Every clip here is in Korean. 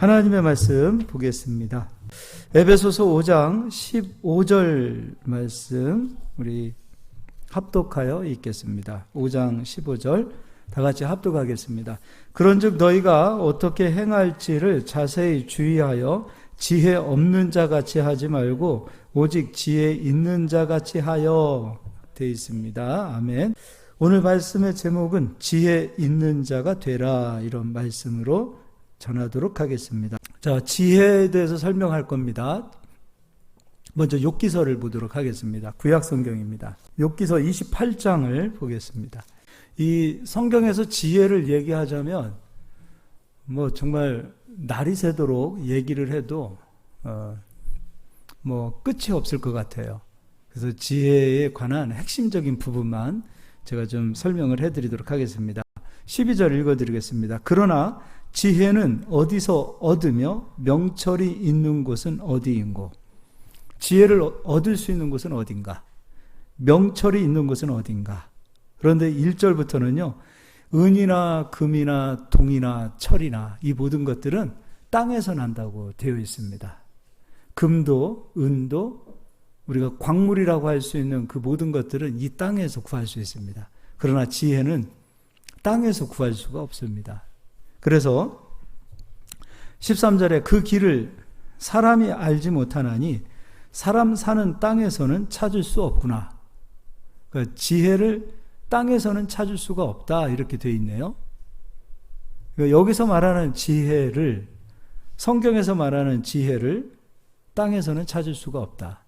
하나님의 말씀 보겠습니다. 에베소서 5장 15절 말씀 우리 합독하여 읽겠습니다. 5장 15절 다 같이 합독하겠습니다. 그런즉 너희가 어떻게 행할지를 자세히 주의하여 지혜 없는 자 같이 하지 말고 오직 지혜 있는 자 같이 하여 되어 있습니다. 아멘. 오늘 말씀의 제목은 지혜 있는 자가 되라, 이런 말씀으로 전하도록 하겠습니다. 자, 지혜에 대해서 설명할 겁니다. 먼저 욥기서를 보도록 하겠습니다. 구약 성경입니다. 욥기서 28장을 보겠습니다. 이 성경에서 지혜를 얘기하자면 정말 날이 새도록 얘기를 해도 끝이 없을 것 같아요. 그래서 지혜에 관한 핵심적인 부분만 제가 좀 설명을 해드리도록 하겠습니다. 12절 읽어드리겠습니다. 그러나 지혜는 어디서 얻으며 명철이 있는 곳은 어디인고? 지혜를 얻을 수 있는 곳은 어딘가? 명철이 있는 곳은 어딘가? 그런데 1절부터는요, 은이나 금이나 동이나 철이나 이 모든 것들은 땅에서 난다고 되어 있습니다. 금도 은도 우리가 광물이라고 할 수 있는 그 모든 것들은 이 땅에서 구할 수 있습니다. 그러나 지혜는 땅에서 구할 수가 없습니다. 그래서 13절에 그 길을 사람이 알지 못하나니 사람 사는 땅에서는 찾을 수 없구나. 그러니까 지혜를 땅에서는 찾을 수가 없다, 이렇게 되어 있네요. 그러니까 여기서 말하는 지혜를, 성경에서 말하는 지혜를 땅에서는 찾을 수가 없다.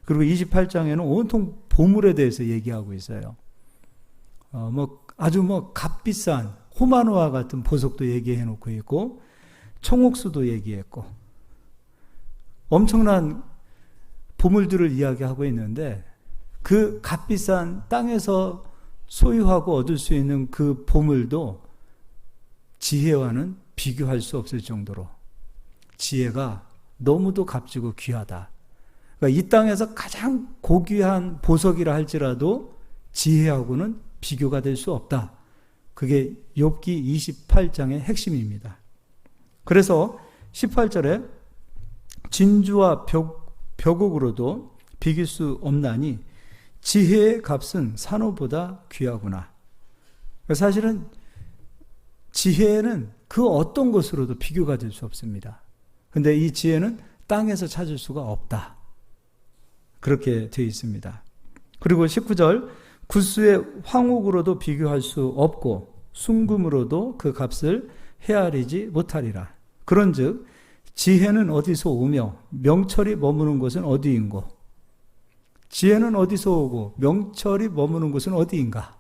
그리고 28장에는 온통 보물에 대해서 얘기하고 있어요. 아주 값비싼 호마노와 같은 보석도 얘기해 놓고 있고, 청옥수도 얘기했고, 엄청난 보물들을 이야기하고 있는데, 그 값비싼 땅에서 소유하고 얻을 수 있는 그 보물도 지혜와는 비교할 수 없을 정도로 지혜가 너무도 값지고 귀하다. 그러니까 이 땅에서 가장 고귀한 보석이라 할지라도 지혜하고는 비교가 될 수 없다. 그게 욥기 28장의 핵심입니다. 그래서 18절에 진주와 벽옥으로도 비길 수 없나니 지혜의 값은 산호보다 귀하구나. 사실은 지혜는 그 어떤 것으로도 비교가 될 수 없습니다. 그런데 이 지혜는 땅에서 찾을 수가 없다. 그렇게 되어 있습니다. 그리고 19절 구스의 황옥으로도 비교할 수 없고 순금으로도 그 값을 헤아리지 못하리라. 그런즉 지혜는 어디서 오며 명철이 머무는 곳은 어디인고? 지혜는 어디서 오고 명철이 머무는 곳은 어디인가?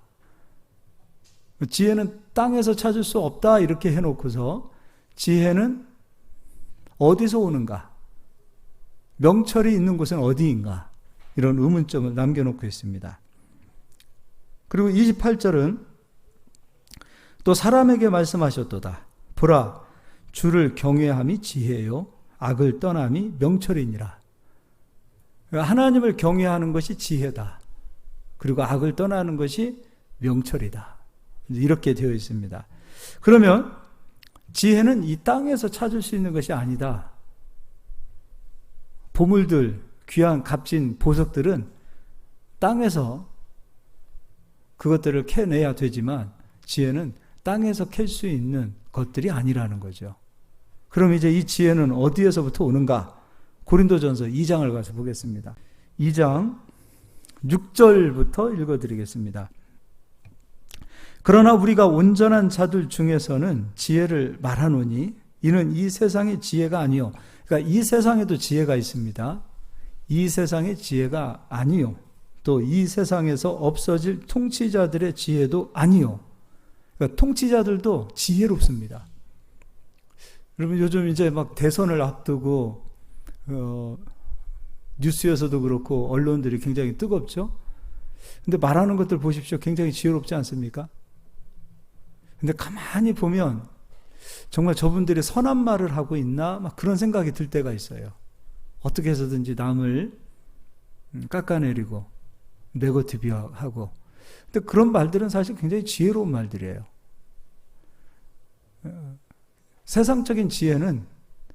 지혜는 땅에서 찾을 수 없다, 이렇게 해놓고서 지혜는 어디서 오는가? 명철이 있는 곳은 어디인가? 이런 의문점을 남겨놓고 있습니다. 그리고 28절은 또 사람에게 말씀하셨도다. 보라, 주를 경외함이 지혜요 악을 떠남이 명철이니라. 하나님을 경외하는 것이 지혜다. 그리고 악을 떠나는 것이 명철이다. 이렇게 되어 있습니다. 그러면 지혜는 이 땅에서 찾을 수 있는 것이 아니다. 보물들, 귀한 값진 보석들은 땅에서 그것들을 캐내야 되지만 지혜는 땅에서 캘 수 있는 것들이 아니라는 거죠. 그럼 이제 이 지혜는 어디에서부터 오는가? 고린도전서 2장을 가서 보겠습니다. 2장 6절부터 읽어드리겠습니다. 그러나 우리가 온전한 자들 중에서는 지혜를 말하노니 이는 이 세상의 지혜가 아니요. 그러니까 이 세상에도 지혜가 있습니다. 이 세상의 지혜가 아니요. 또 이 세상에서 없어질 통치자들의 지혜도 아니요. 그러니까 통치자들도 지혜롭습니다. 여러분 요즘 이제 막 대선을 앞두고 뉴스에서도 그렇고 언론들이 굉장히 뜨겁죠. 근데 말하는 것들 보십시오. 굉장히 지혜롭지 않습니까? 근데 가만히 보면 정말 저분들이 선한 말을 하고 있나? 막 그런 생각이 들 때가 있어요. 어떻게 해서든지 남을 깎아내리고 네거티브하고. 근데 그런 말들은 사실 굉장히 지혜로운 말들이에요. 세상적인 지혜는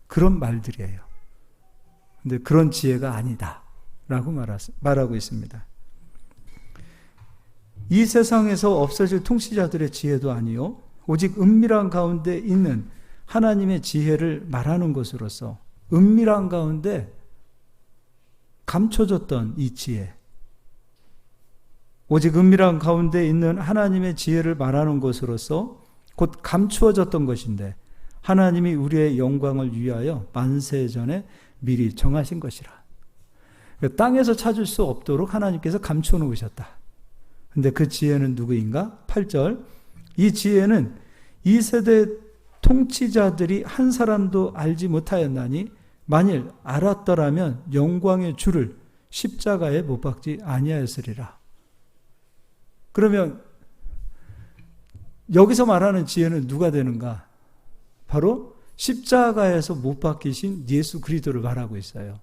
그런 말들이에요. 근데 그런 지혜가 아니다 라고 말하고 있습니다. 이 세상에서 없어질 통치자들의 지혜도 아니요 오직 은밀한 가운데 있는 하나님의 지혜를 말하는 것으로서 은밀한 가운데 감춰졌던 이 지혜, 오직 은밀한 가운데 있는 하나님의 지혜를 말하는 것으로서 곧 감추어졌던 것인데 하나님이 우리의 영광을 위하여 만세 전에 미리 정하신 것이라. 땅에서 찾을 수 없도록 하나님께서 감춰 놓으셨다. 근데 그 지혜는 누구인가? 8절. 이 지혜는 이 세대 통치자들이 한 사람도 알지 못하였나니 만일 알았더라면 영광의 주를 십자가에 못 박지 아니하였으리라. 그러면 여기서 말하는 지혜는 누가 되는가? 바로 십자가에서 못 박히신 예수 그리스도를 말하고 있어요.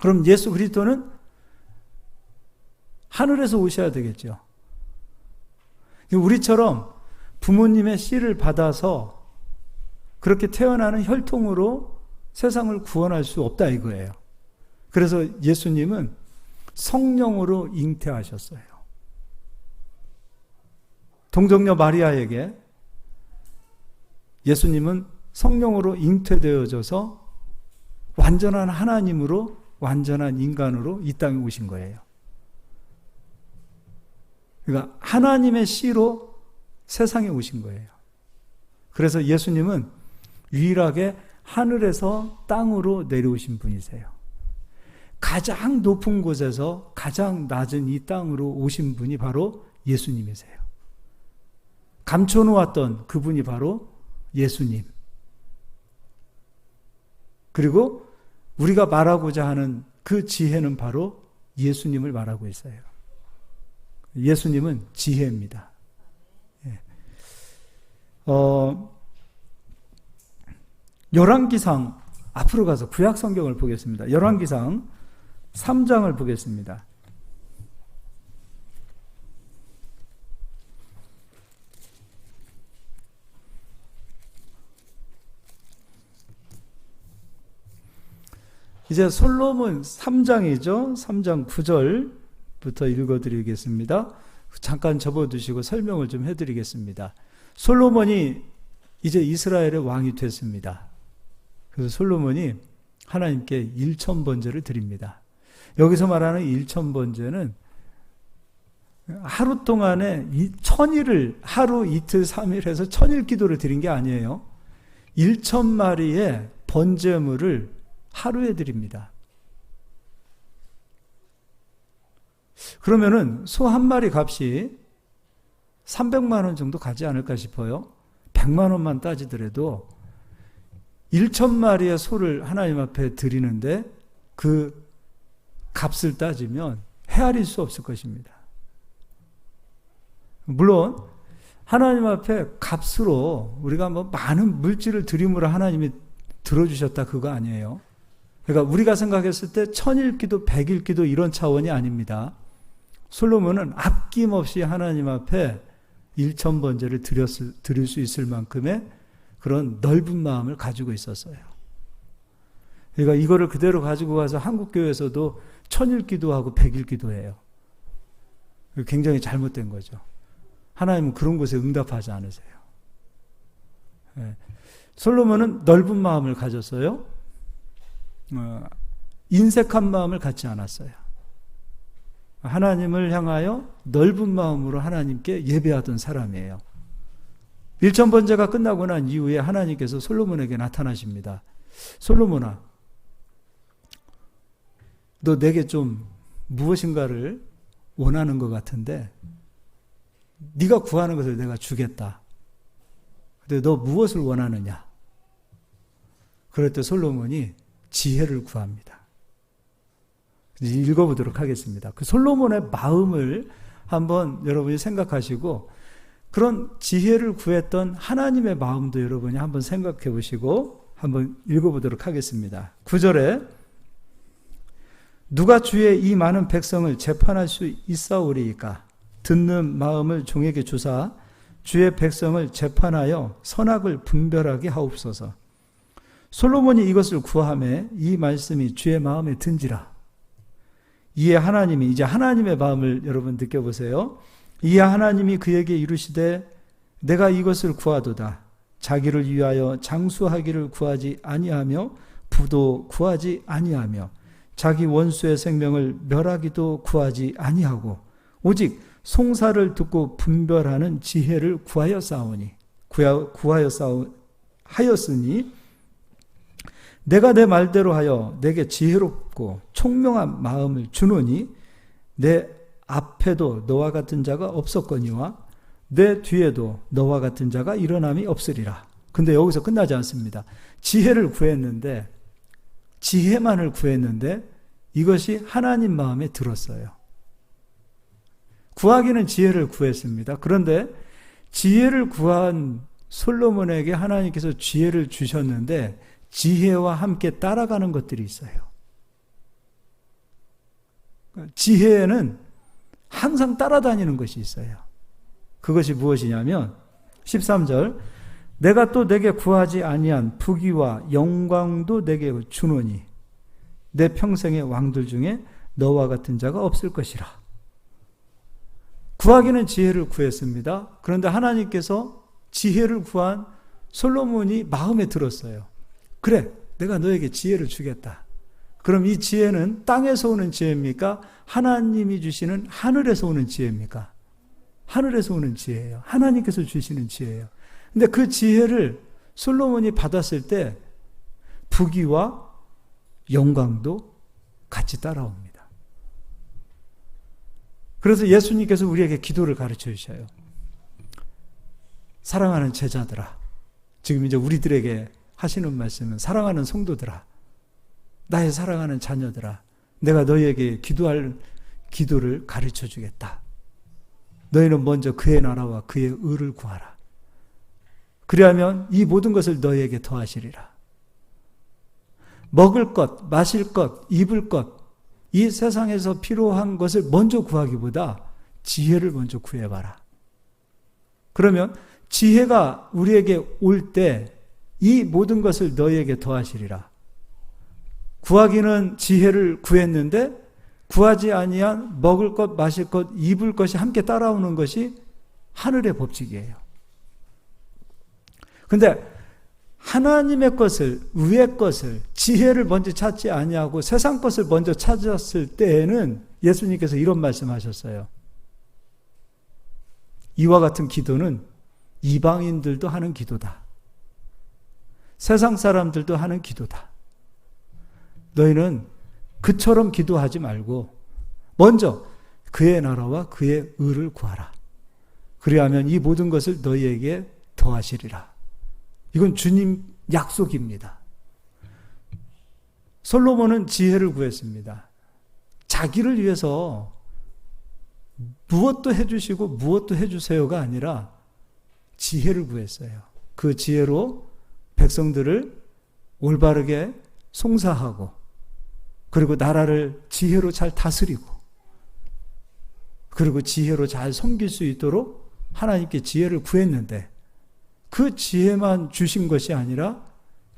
그럼 예수 그리스도는 하늘에서 오셔야 되겠죠. 우리처럼 부모님의 씨를 받아서 그렇게 태어나는 혈통으로 세상을 구원할 수 없다 이거예요. 그래서 예수님은 성령으로 잉태하셨어요. 동정녀 마리아에게 예수님은 성령으로 잉태되어져서 완전한 하나님으로 완전한 인간으로 이 땅에 오신 거예요. 그러니까 하나님의 씨로 세상에 오신 거예요. 그래서 예수님은 유일하게 하늘에서 땅으로 내려오신 분이세요. 가장 높은 곳에서 가장 낮은 이 땅으로 오신 분이 바로 예수님이세요. 감춰놓았던 그분이 바로 예수님. 그리고 우리가 말하고자 하는 그 지혜는 바로 예수님을 말하고 있어요. 예수님은 지혜입니다. 열왕기상 앞으로 가서 구약 성경을 보겠습니다. 열왕기상 3장을 보겠습니다. 이제 솔로몬 3장이죠. 3장 9절부터 읽어드리겠습니다. 잠깐 접어두시고 설명을 좀 해드리겠습니다. 솔로몬이 이제 이스라엘의 왕이 됐습니다. 그래서 솔로몬이 하나님께 1,000번제를 드립니다. 여기서 말하는 1,000번제는 하루 동안에 1,000일을 하루 이틀 3일 해서 1,000일 기도를 드린 게 아니에요. 1,000마리의 번제물을 하루에 드립니다. 그러면은 소 한 마리 값이 300만 원 정도 가지 않을까 싶어요. 100만 원만 따지더라도 1,000마리의 소를 하나님 앞에 드리는데 그 값을 따지면 헤아릴 수 없을 것입니다. 물론 하나님 앞에 값으로 우리가 뭐 많은 물질을 드림으로 하나님이 들어주셨다 그거 아니에요. 그러니까 우리가 생각했을 때 1,000일 기도, 100일 기도 이런 차원이 아닙니다. 솔로몬은 아낌없이 하나님 앞에 1,000번제를 드릴 수 있을 만큼의 그런 넓은 마음을 가지고 있었어요. 그러니까 이거를 그대로 가지고 가서 한국교회에서도 1,000일 기도하고 100일 기도해요. 굉장히 잘못된 거죠. 하나님은 그런 곳에 응답하지 않으세요. 솔로몬은 넓은 마음을 가졌어요. 인색한 마음을 갖지 않았어요. 하나님을 향하여 넓은 마음으로 하나님께 예배하던 사람이에요. 1,000번제가 끝나고 난 이후에 하나님께서 솔로몬에게 나타나십니다. 솔로몬아, 너 내게 좀 무엇인가를 원하는 것 같은데 네가 구하는 것을 내가 주겠다. 근데 너 무엇을 원하느냐? 그럴 때 솔로몬이 지혜를 구합니다. 읽어보도록 하겠습니다. 그 솔로몬의 마음을 한번 여러분이 생각하시고 그런 지혜를 구했던 하나님의 마음도 여러분이 한번 생각해 보시고 한번 읽어보도록 하겠습니다. 9절에 누가 주의 이 많은 백성을 재판할 수 있사오리이까? 듣는 마음을 종에게 주사 주의 백성을 재판하여 선악을 분별하게 하옵소서. 솔로몬이 이것을 구하매 이 말씀이 주의 마음에 든지라. 이에 하나님이, 이제 하나님의 마음을 여러분 느껴보세요. 이에 하나님이 그에게 이르시되 내가 이것을 구하도다. 자기를 위하여 장수하기를 구하지 아니하며 부도 구하지 아니하며 자기 원수의 생명을 멸하기도 구하지 아니하고 오직 송사를 듣고 분별하는 지혜를 하였으니 내가 내 말대로 하여 내게 지혜롭고 총명한 마음을 주노니 내 앞에도 너와 같은 자가 없었거니와 내 뒤에도 너와 같은 자가 일어남이 없으리라. 근데 여기서 끝나지 않습니다. 지혜를 구했는데, 지혜만을 구했는데 이것이 하나님 마음에 들었어요. 구하기는 지혜를 구했습니다. 그런데 지혜를 구한 솔로몬에게 하나님께서 지혜를 주셨는데 지혜와 함께 따라가는 것들이 있어요. 지혜에는 항상 따라다니는 것이 있어요. 그것이 무엇이냐면 13절 내가 또 내게 구하지 아니한 부귀와 영광도 내게 주노니 내 평생의 왕들 중에 너와 같은 자가 없을 것이라. 구하기는 지혜를 구했습니다. 그런데 하나님께서 지혜를 구한 솔로몬이 마음에 들었어요. 그래, 내가 너에게 지혜를 주겠다. 그럼 이 지혜는 땅에서 오는 지혜입니까? 하나님이 주시는 하늘에서 오는 지혜입니까? 하늘에서 오는 지혜예요. 하나님께서 주시는 지혜예요. 근데 그 지혜를 솔로몬이 받았을 때 부귀와 영광도 같이 따라옵니다. 그래서 예수님께서 우리에게 기도를 가르쳐 주셔요. 사랑하는 제자들아, 지금 이제 우리들에게 하시는 말씀은 사랑하는 성도들아, 나의 사랑하는 자녀들아, 내가 너희에게 기도할 기도를 가르쳐 주겠다. 너희는 먼저 그의 나라와 그의 의를 구하라. 그리하면 이 모든 것을 너희에게 더하시리라. 먹을 것, 마실 것, 입을 것, 이 세상에서 필요한 것을 먼저 구하기보다 지혜를 먼저 구해봐라. 그러면 지혜가 우리에게 올 때 이 모든 것을 너희에게 더하시리라. 구하기는 지혜를 구했는데 구하지 아니한 먹을 것, 마실 것, 입을 것이 함께 따라오는 것이 하늘의 법칙이에요. 근데 하나님의 것을, 위의 것을, 지혜를 먼저 찾지 아니하고 세상 것을 먼저 찾았을 때에는 예수님께서 이런 말씀하셨어요. 이와 같은 기도는 이방인들도 하는 기도다. 세상 사람들도 하는 기도다. 너희는 그처럼 기도하지 말고 먼저 그의 나라와 그의 의를 구하라. 그리하면 이 모든 것을 너희에게 더하시리라. 이건 주님 약속입니다. 솔로몬은 지혜를 구했습니다. 자기를 위해서 무엇도 해주시고 무엇도 해주세요가 아니라 지혜를 구했어요. 그 지혜로 백성들을 올바르게 송사하고 그리고 나라를 지혜로 잘 다스리고 그리고 지혜로 잘 섬길 수 있도록 하나님께 지혜를 구했는데 그 지혜만 주신 것이 아니라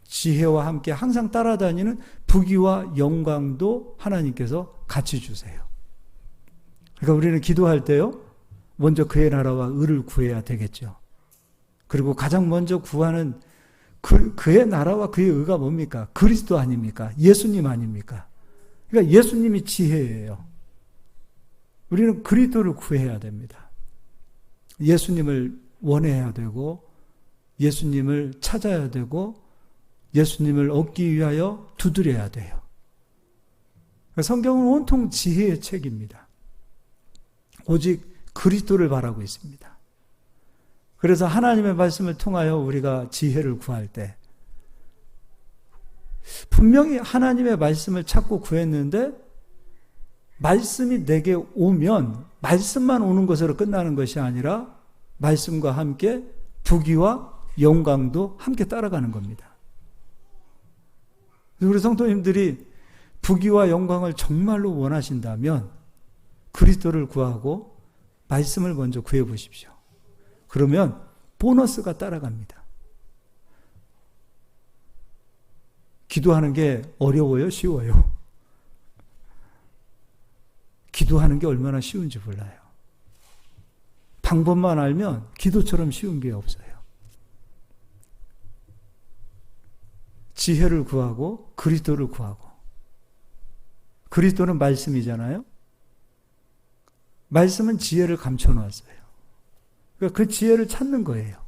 지혜와 함께 항상 따라다니는 부귀와 영광도 하나님께서 같이 주세요. 그러니까 우리는 기도할 때요, 먼저 그의 나라와 의를 구해야 되겠죠. 그리고 가장 먼저 구하는 그의 나라와 그의 의가 뭡니까? 그리스도 아닙니까? 예수님 아닙니까? 그러니까 예수님이 지혜예요. 우리는 그리스도를 구해야 됩니다. 예수님을 원해야 되고 예수님을 찾아야 되고 예수님을 얻기 위하여 두드려야 돼요. 성경은 온통 지혜의 책입니다. 오직 그리스도를 바라고 있습니다. 그래서 하나님의 말씀을 통하여 우리가 지혜를 구할 때 분명히 하나님의 말씀을 찾고 구했는데 말씀이 내게 오면 말씀만 오는 것으로 끝나는 것이 아니라 말씀과 함께 부귀와 영광도 함께 따라가는 겁니다. 우리 성도님들이 부귀와 영광을 정말로 원하신다면 그리스도를 구하고 말씀을 먼저 구해 보십시오. 그러면 보너스가 따라갑니다. 기도하는 게 어려워요? 쉬워요? 기도하는 게 얼마나 쉬운지 몰라요. 방법만 알면 기도처럼 쉬운 게 없어요. 지혜를 구하고 그리스도를 구하고. 그리스도는 말씀이잖아요. 말씀은 지혜를 감춰놓았어요. 그러니까 그 지혜를 찾는 거예요.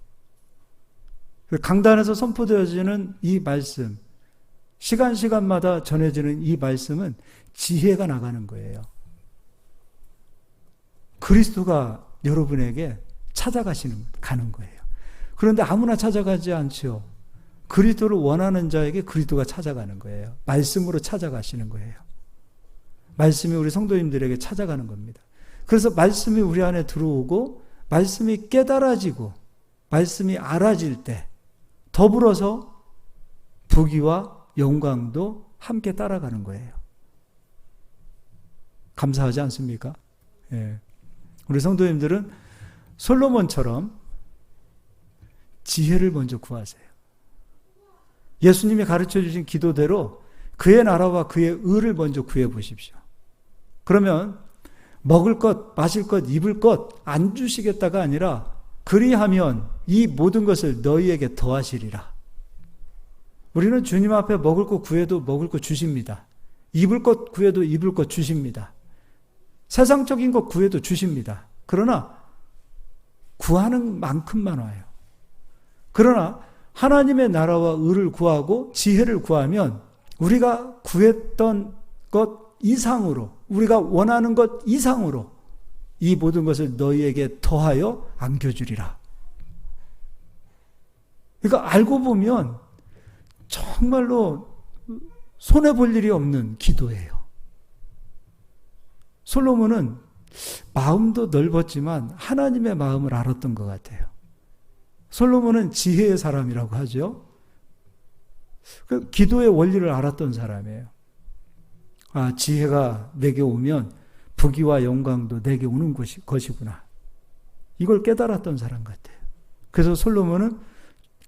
강단에서 선포되어지는 이 말씀, 시간마다 전해지는 이 말씀은 지혜가 나가는 거예요. 그리스도가 여러분에게 가는 거예요. 그런데 아무나 찾아가지 않죠. 그리스도를 원하는 자에게 그리스도가 찾아가는 거예요. 말씀으로 찾아가시는 거예요. 말씀이 우리 성도님들에게 찾아가는 겁니다. 그래서 말씀이 우리 안에 들어오고 말씀이 깨달아지고 말씀이 알아질 때 더불어서 부귀와 영광도 함께 따라가는 거예요. 감사하지 않습니까? 예. 우리 성도님들은 솔로몬처럼 지혜를 먼저 구하세요. 예수님이 가르쳐 주신 기도대로 그의 나라와 그의 의를 먼저 구해 보십시오. 그러면 먹을 것, 마실 것, 입을 것 안 주시겠다가 아니라 그리하면 이 모든 것을 너희에게 더하시리라. 우리는 주님 앞에 먹을 것 구해도 먹을 것 주십니다. 입을 것 구해도 입을 것 주십니다. 세상적인 것 구해도 주십니다. 그러나 구하는 만큼만 와요. 그러나 하나님의 나라와 의를 구하고 지혜를 구하면 우리가 구했던 것 이상으로, 우리가 원하는 것 이상으로 이 모든 것을 너희에게 더하여 안겨주리라. 그러니까 알고 보면 정말로 손해볼 일이 없는 기도예요. 솔로몬은 마음도 넓었지만 하나님의 마음을 알았던 것 같아요. 솔로몬은 지혜의 사람이라고 하죠. 그 기도의 원리를 알았던 사람이에요. 아, 지혜가 내게 오면 부귀와 영광도 내게 오는 것이구나. 이걸 깨달았던 사람 같아요. 그래서 솔로몬은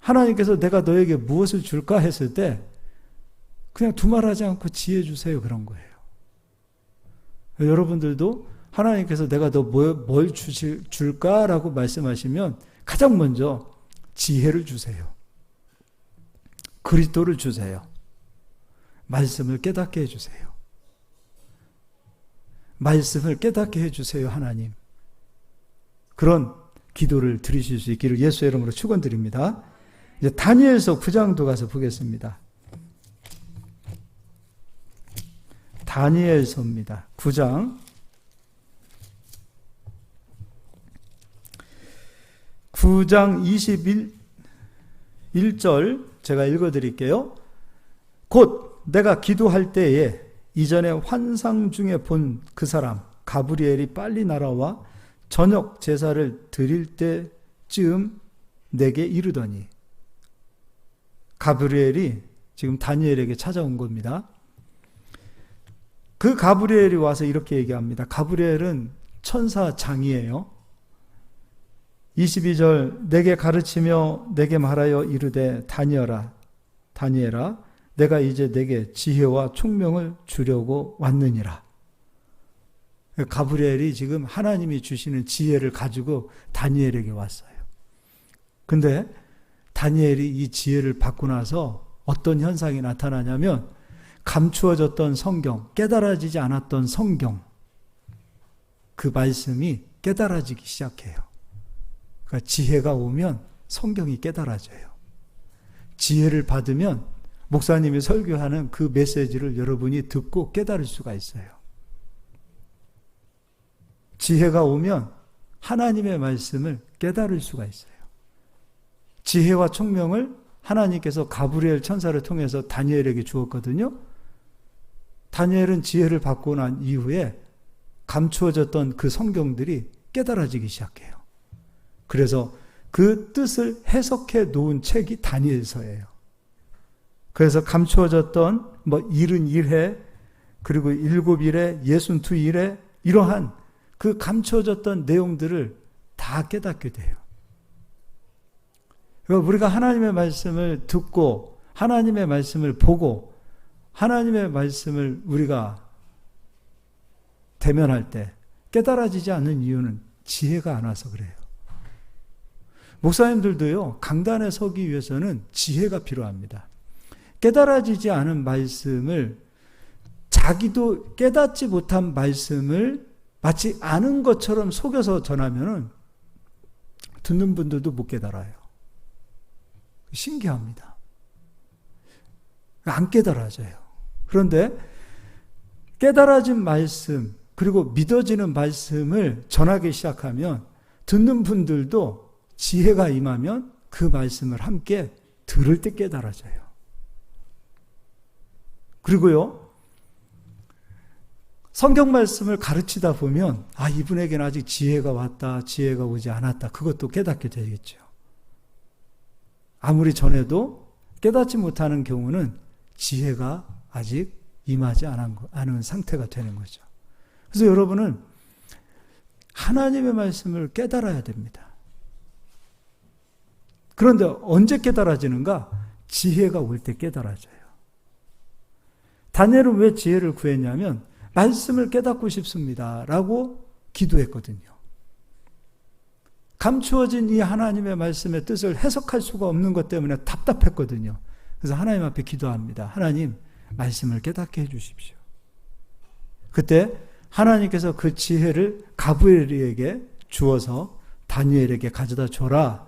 하나님께서 내가 너에게 무엇을 줄까 했을 때 그냥 두말하지 않고 지혜 주세요 그런 거예요. 여러분들도 하나님께서 내가 너 뭘 줄까라고 말씀하시면 가장 먼저 지혜를 주세요. 그리스도를 주세요. 말씀을 깨닫게 해주세요. 말씀을 깨닫게 해주세요, 하나님. 그런 기도를 드리실 수 있기를 예수의 이름으로 축원드립니다. 이제 다니엘서 9장도 가서 보겠습니다. 다니엘서입니다. 9장. 9장 21절 제가 읽어드릴게요. 곧 내가 기도할 때에 이전에 환상 중에 본 그 사람 가브리엘이 빨리 날아와 저녁 제사를 드릴 때쯤 내게 이르더니, 가브리엘이 지금 다니엘에게 찾아온 겁니다. 그 가브리엘이 와서 이렇게 얘기합니다. 가브리엘은 천사장이에요. 22절 내게 가르치며 내게 말하여 이르되 다니엘아 내가 이제 내게 지혜와 총명을 주려고 왔느니라. 가브리엘이 지금 하나님이 주시는 지혜를 가지고 다니엘에게 왔어요. 근데 다니엘이 이 지혜를 받고 나서 어떤 현상이 나타나냐면 감추어졌던 성경, 깨달아지지 않았던 성경, 그 말씀이 깨달아지기 시작해요. 그러니까 지혜가 오면 성경이 깨달아져요. 지혜를 받으면 목사님이 설교하는 그 메시지를 여러분이 듣고 깨달을 수가 있어요. 지혜가 오면 하나님의 말씀을 깨달을 수가 있어요. 지혜와 총명을 하나님께서 가브리엘 천사를 통해서 다니엘에게 주었거든요. 다니엘은 지혜를 받고 난 이후에 감추어졌던 그 성경들이 깨달아지기 시작해요. 그래서 그 뜻을 해석해 놓은 책이 다니엘서예요. 그래서 감추어졌던 71회 그리고 7일에 62일에 이러한 그 감추어졌던 내용들을 다 깨닫게 돼요. 그러니까 우리가 하나님의 말씀을 듣고 하나님의 말씀을 보고 하나님의 말씀을 우리가 대면할 때 깨달아지지 않는 이유는 지혜가 안 와서 그래요. 목사님들도요, 강단에 서기 위해서는 지혜가 필요합니다. 깨달아지지 않은 말씀을, 자기도 깨닫지 못한 말씀을 마치 아는 것처럼 속여서 전하면은 듣는 분들도 못 깨달아요. 신기합니다. 안 깨달아져요. 그런데 깨달아진 말씀, 그리고 믿어지는 말씀을 전하기 시작하면 듣는 분들도 지혜가 임하면 그 말씀을 함께 들을 때 깨달아져요. 그리고요, 성경 말씀을 가르치다 보면 이분에게는 아직 지혜가 왔다, 지혜가 오지 않았다, 그것도 깨닫게 되겠죠. 아무리 전해도 깨닫지 못하는 경우는 지혜가 아직 임하지 않은 상태가 되는 거죠. 그래서 여러분은 하나님의 말씀을 깨달아야 됩니다. 그런데 언제 깨달아지는가? 지혜가 올 때 깨달아져요. 다니엘은 왜 지혜를 구했냐면 말씀을 깨닫고 싶습니다 라고 기도했거든요. 감추어진 이 하나님의 말씀의 뜻을 해석할 수가 없는 것 때문에 답답했거든요. 그래서 하나님 앞에 기도합니다. 하나님, 말씀을 깨닫게 해주십시오. 그때 하나님께서 그 지혜를 가브리엘에게 주어서 다니엘에게 가져다 줘라.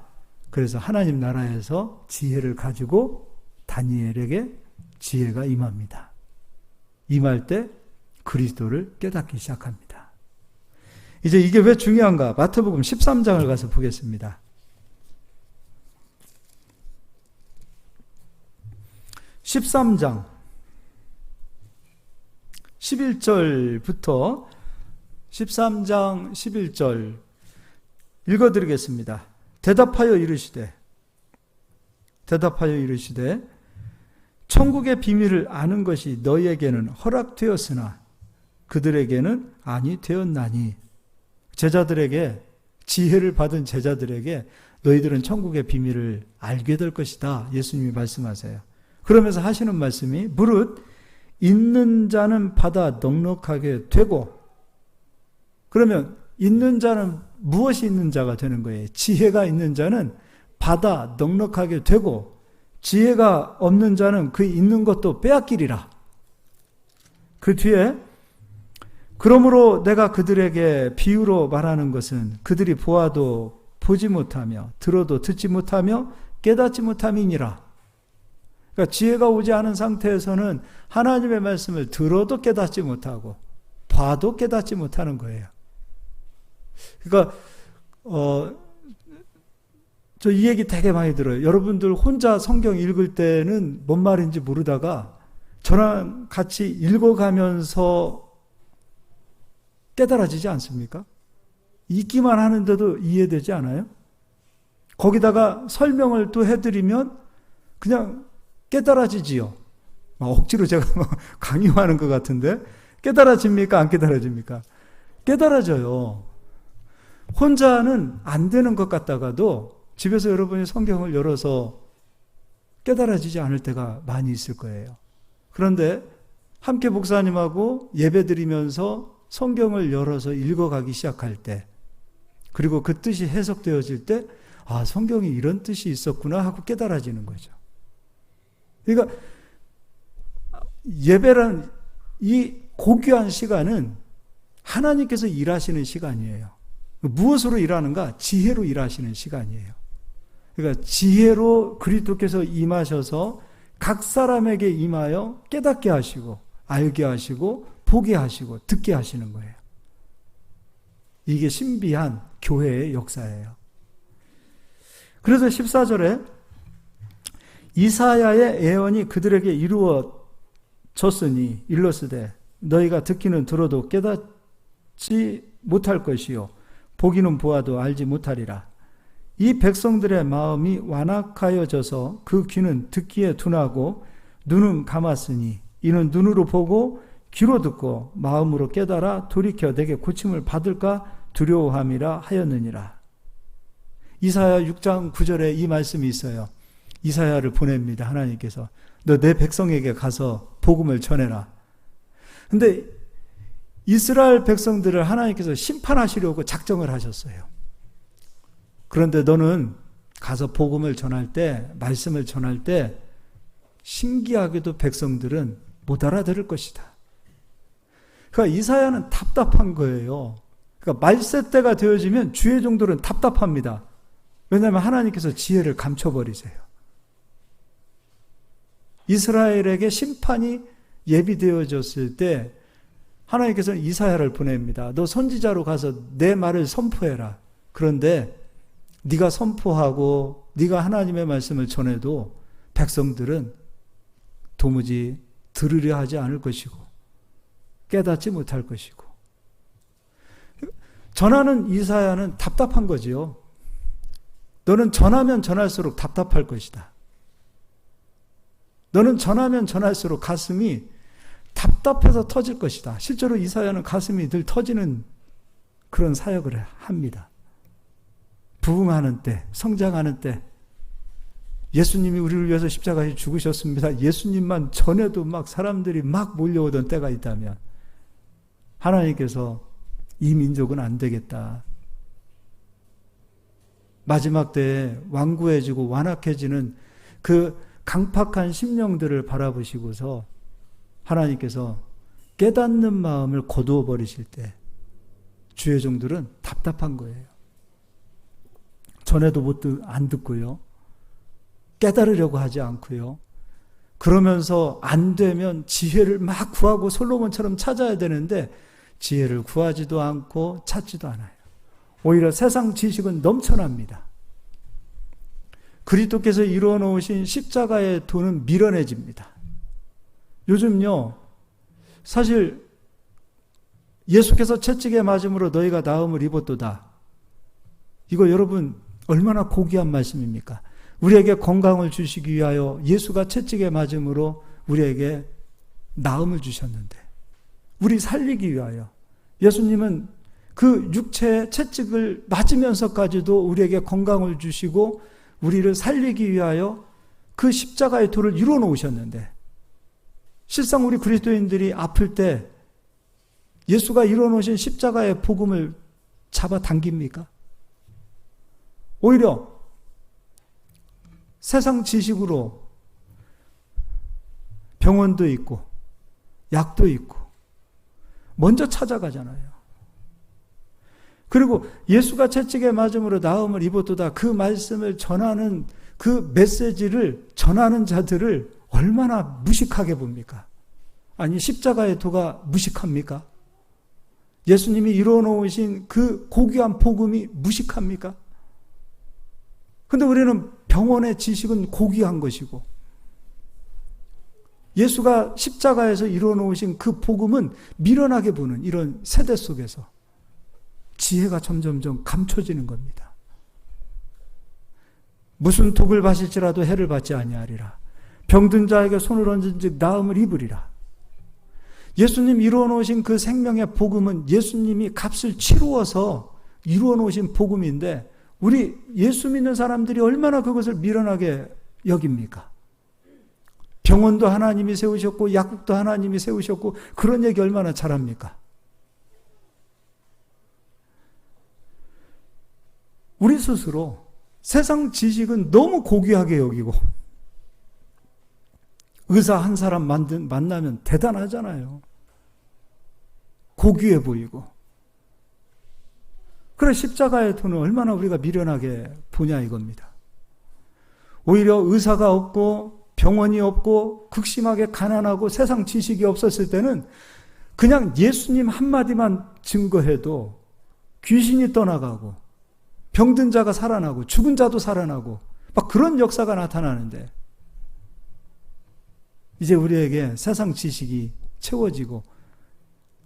그래서 하나님 나라에서 지혜를 가지고 다니엘에게 지혜가 임합니다. 임할 때 그리스도를 깨닫기 시작합니다. 이제 이게 왜 중요한가? 마태복음 13장을 가서 보겠습니다. 13장 11절부터 13장 11절 읽어드리겠습니다. 대답하여 이르시되 천국의 비밀을 아는 것이 너희에게는 허락되었으나 그들에게는 아니 되었나니. 제자들에게, 지혜를 받은 제자들에게 너희들은 천국의 비밀을 알게 될 것이다, 예수님이 말씀하세요. 그러면서 하시는 말씀이 무릇 있는 자는 받아 넉넉하게 되고, 그러면 있는 자는 무엇이 있는 자가 되는 거예요? 지혜가 있는 자는 받아 넉넉하게 되고, 지혜가 없는 자는 그 있는 것도 빼앗기리라. 그 뒤에 그러므로 내가 그들에게 비유로 말하는 것은 그들이 보아도 보지 못하며 들어도 듣지 못하며 깨닫지 못함이니라. 그러니까 지혜가 오지 않은 상태에서는 하나님의 말씀을 들어도 깨닫지 못하고 봐도 깨닫지 못하는 거예요. 그러니까 저 이 얘기 되게 많이 들어요. 여러분들 혼자 성경 읽을 때는 뭔 말인지 모르다가 저랑 같이 읽어가면서 깨달아지지 않습니까? 읽기만 하는데도 이해되지 않아요? 거기다가 설명을 또 해드리면 그냥 깨달아지지요. 억지로 제가 강요하는 것 같은데 깨달아집니까? 안 깨달아집니까? 깨달아져요. 혼자는 안 되는 것 같다가도 집에서 여러분이 성경을 열어서 깨달아지지 않을 때가 많이 있을 거예요. 그런데 함께 목사님하고 예배 드리면서 성경을 열어서 읽어가기 시작할 때, 그리고 그 뜻이 해석되어질 때, 성경에 이런 뜻이 있었구나 하고 깨달아지는 거죠. 그러니까 예배란 이 고귀한 시간은 하나님께서 일하시는 시간이에요. 무엇으로 일하는가? 지혜로 일하시는 시간이에요. 그러니까 지혜로 그리스도께서 임하셔서 각 사람에게 임하여 깨닫게 하시고 알게 하시고 보게 하시고 듣게 하시는 거예요. 이게 신비한 교회의 역사예요. 그래서 14절에 이사야의 예언이 그들에게 이루어졌으니 일러스되 너희가 듣기는 들어도 깨닫지 못할 것이요 보기는 보아도 알지 못하리라. 이 백성들의 마음이 완악하여져서 그 귀는 듣기에 둔하고 눈은 감았으니 이는 눈으로 보고 귀로 듣고 마음으로 깨달아 돌이켜 내게 고침을 받을까 두려워함이라 하였느니라. 이사야 6장 9절에 이 말씀이 있어요. 이사야를 보냅니다. 하나님께서 너 내 백성에게 가서 복음을 전해라. 근데 이스라엘 백성들을 하나님께서 심판하시려고 작정을 하셨어요. 그런데 너는 가서 복음을 전할 때, 말씀을 전할 때 신기하게도 백성들은 못 알아들을 것이다. 그러니까 이사야는 답답한 거예요. 그러니까 말세 때가 되어지면 주의 종들은 답답합니다. 왜냐하면 하나님께서 지혜를 감춰버리세요. 이스라엘에게 심판이 예비되어졌을 때 하나님께서는 이사야를 보냅니다. 너 선지자로 가서 내 말을 선포해라. 그런데 네가 선포하고 네가 하나님의 말씀을 전해도 백성들은 도무지 들으려 하지 않을 것이고 깨닫지 못할 것이고, 전하는 이사야는 답답한 거지요. 너는 전하면 전할수록 답답할 것이다. 너는 전하면 전할수록 가슴이 답답해서 터질 것이다. 실제로 이사야는 가슴이 늘 터지는 그런 사역을 합니다. 부흥하는 때, 성장하는 때, 예수님이 우리를 위해서 십자가에 죽으셨습니다. 예수님만 전해도 막 사람들이 막 몰려오던 때가 있다면 하나님께서 이 민족은 안 되겠다. 마지막 때에 완고해지고 완악해지는 그 강팍한 심령들을 바라보시고서 하나님께서 깨닫는 마음을 거두어 버리실 때 주의 종들은 답답한 거예요. 전에도 안 듣고요. 깨달으려고 하지 않고요. 그러면서 안 되면 지혜를 막 구하고 솔로몬처럼 찾아야 되는데 지혜를 구하지도 않고 찾지도 않아요. 오히려 세상 지식은 넘쳐납니다. 그리스도께서 이루어 놓으신 십자가의 도는 미련해집니다. 요즘요, 사실 예수께서 채찍에 맞음으로 너희가 나음을 입었도다. 이거 여러분 얼마나 고귀한 말씀입니까? 우리에게 건강을 주시기 위하여 예수가 채찍에 맞음으로 우리에게 나음을 주셨는데, 우리 살리기 위하여 예수님은 그 육체의 채찍을 맞으면서까지도 우리에게 건강을 주시고 우리를 살리기 위하여 그 십자가의 도를 이루어 놓으셨는데, 실상 우리 그리스도인들이 아플 때 예수가 이루어 놓으신 십자가의 복음을 잡아당깁니까? 오히려 세상 지식으로 병원도 있고 약도 있고 먼저 찾아가잖아요. 그리고 예수가 채찍에 맞음으로 나음을 입었도다, 그 말씀을 전하는 그 메시지를 전하는 자들을 얼마나 무식하게 봅니까? 아니, 십자가의 도가 무식합니까? 예수님이 이루어 놓으신 그 고귀한 복음이 무식합니까? 근데 우리는 병원의 지식은 고귀한 것이고 예수가 십자가에서 이루어 놓으신 그 복음은 미련하게 보는 이런 세대 속에서 지혜가 점점점 감춰지는 겁니다. 무슨 독을 마실지라도 해를 받지 아니하리라. 병든 자에게 손을 얹은즉 나음을 입으리라. 예수님 이루어 놓으신 그 생명의 복음은 예수님이 값을 치루어서 이루어 놓으신 복음인데 우리 예수 믿는 사람들이 얼마나 그것을 미련하게 여깁니까? 병원도 하나님이 세우셨고 약국도 하나님이 세우셨고 그런 얘기 얼마나 잘합니까? 우리 스스로 세상 지식은 너무 고귀하게 여기고 의사 한 사람 만나면 대단하잖아요. 고귀해 보이고. 그래 십자가의 도는 얼마나 우리가 미련하게 보냐 이겁니다. 오히려 의사가 없고 병원이 없고 극심하게 가난하고 세상 지식이 없었을 때는 그냥 예수님 한마디만 증거해도 귀신이 떠나가고 병든 자가 살아나고 죽은 자도 살아나고 막 그런 역사가 나타나는데 이제 우리에게 세상 지식이 채워지고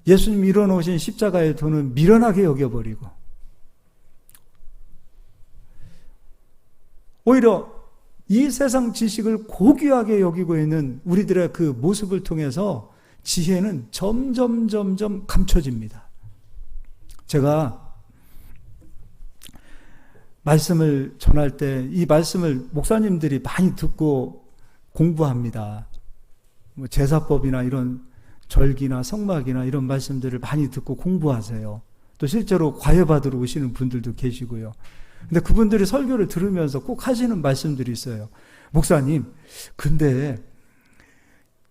예수님이 이뤄놓으신 십자가의 도는 미련하게 여겨버리고 오히려 이 세상 지식을 고귀하게 여기고 있는 우리들의 그 모습을 통해서 지혜는 점점 감춰집니다. 제가 말씀을 전할 때 이 말씀을 목사님들이 많이 듣고 공부합니다. 뭐 제사법이나 이런 절기나 성막이나 이런 말씀들을 많이 듣고 공부하세요. 또 실제로 과외받으러 오시는 분들도 계시고요. 근데 그분들이 설교를 들으면서 꼭 하시는 말씀들이 있어요. 목사님, 근데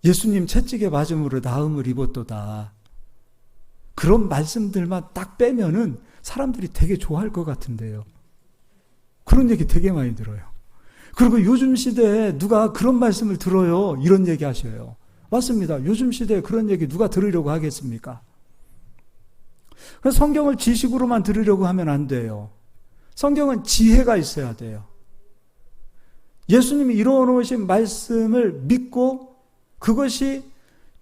예수님 채찍에 맞음으로 나음을 입었도다. 그런 말씀들만 딱 빼면은 사람들이 되게 좋아할 것 같은데요. 그런 얘기 되게 많이 들어요. 그리고 요즘 시대에 누가 그런 말씀을 들어요? 이런 얘기 하셔요. 맞습니다. 요즘 시대에 그런 얘기 누가 들으려고 하겠습니까? 성경을 지식으로만 들으려고 하면 안 돼요. 성경은 지혜가 있어야 돼요. 예수님이 이루어놓으신 말씀을 믿고 그것이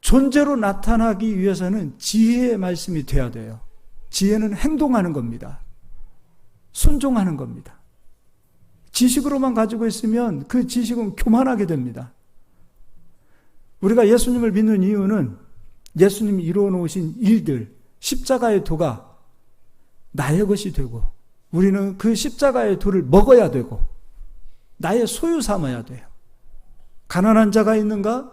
존재로 나타나기 위해서는 지혜의 말씀이 돼야 돼요. 지혜는 행동하는 겁니다. 순종하는 겁니다. 지식으로만 가지고 있으면 그 지식은 교만하게 됩니다. 우리가 예수님을 믿는 이유는 예수님이 이루어놓으신 일들, 십자가의 도가 나의 것이 되고 우리는 그 십자가의 도를 먹어야 되고 나의 소유 삼아야 돼요. 가난한 자가 있는가?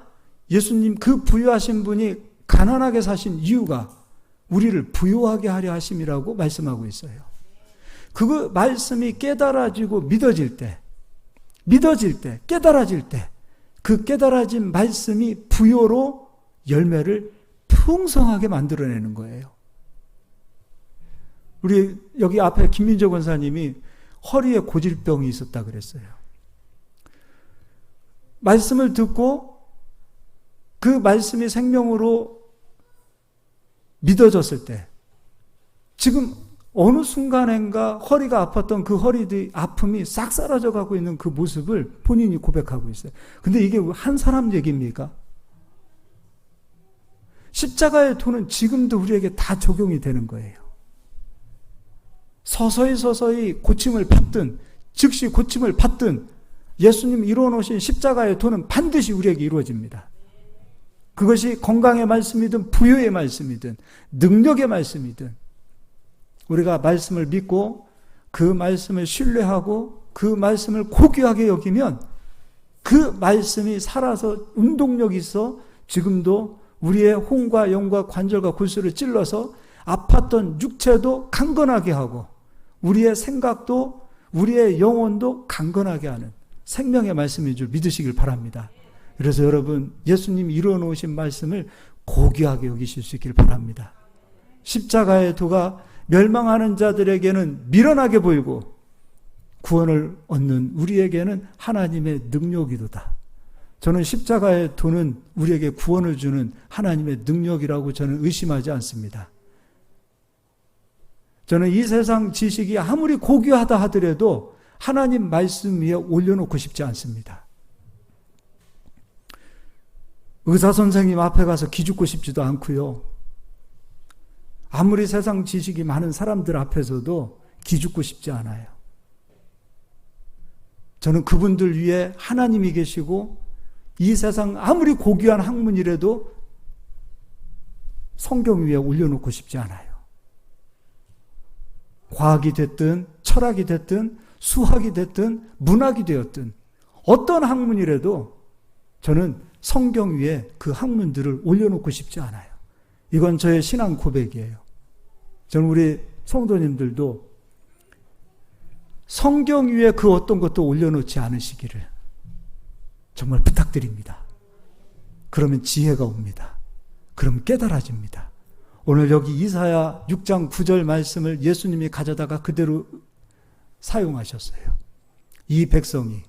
예수님 그 부유하신 분이 가난하게 사신 이유가 우리를 부유하게 하려 하심이라고 말씀하고 있어요. 그 말씀이 깨달아지고 믿어질 때, 깨달아질 때, 그 깨달아진 말씀이 부요로 열매를 풍성하게 만들어내는 거예요. 우리 여기 앞에 김민조 권사님이 허리에 고질병이 있었다 그랬어요. 말씀을 듣고 그 말씀이 생명으로 믿어졌을 때 지금 어느 순간인가 허리가 아팠던 그 허리 아픔이 싹 사라져 가고 있는 그 모습을 본인이 고백하고 있어요. 근데 이게 한 사람 얘기입니까? 십자가의 도는 지금도 우리에게 다 적용이 되는 거예요. 서서히 고침을 받든 즉시 고침을 받든 예수님 이루어놓으신 십자가의 도는 반드시 우리에게 이루어집니다. 그것이 건강의 말씀이든 부유의 말씀이든 능력의 말씀이든 우리가 말씀을 믿고 그 말씀을 신뢰하고 그 말씀을 고귀하게 여기면 그 말씀이 살아서 운동력이 있어 지금도 우리의 혼과 영과 관절과 골수를 찔러서 아팠던 육체도 강건하게 하고 우리의 생각도 우리의 영혼도 강건하게 하는 생명의 말씀인 줄 믿으시길 바랍니다. 그래서 여러분 예수님이 이루어놓으신 말씀을 고귀하게 여기실 수 있길 바랍니다. 십자가의 도가 멸망하는 자들에게는 미련하게 보이고 구원을 얻는 우리에게는 하나님의 능력이도다. 저는 십자가의 도는 우리에게 구원을 주는 하나님의 능력이라고 저는 의심하지 않습니다. 저는 이 세상 지식이 아무리 고귀하다 하더라도 하나님 말씀 위에 올려놓고 싶지 않습니다. 의사 선생님 앞에 가서 기죽고 싶지도 않고요. 아무리 세상 지식이 많은 사람들 앞에서도 기죽고 싶지 않아요. 저는 그분들 위에 하나님이 계시고 이 세상 아무리 고귀한 학문이라도 성경 위에 올려놓고 싶지 않아요. 과학이 됐든 철학이 됐든 수학이 됐든 문학이 되었든 어떤 학문이라도 저는 성경 위에 그 학문들을 올려놓고 싶지 않아요. 이건 저의 신앙 고백이에요. 저는 우리 성도님들도 성경 위에 그 어떤 것도 올려놓지 않으시기를 정말 부탁드립니다. 그러면 지혜가 옵니다. 그러면 깨달아집니다. 오늘 여기 이사야 6장 9절 말씀을 예수님이 가져다가 그대로 사용하셨어요. 이 백성이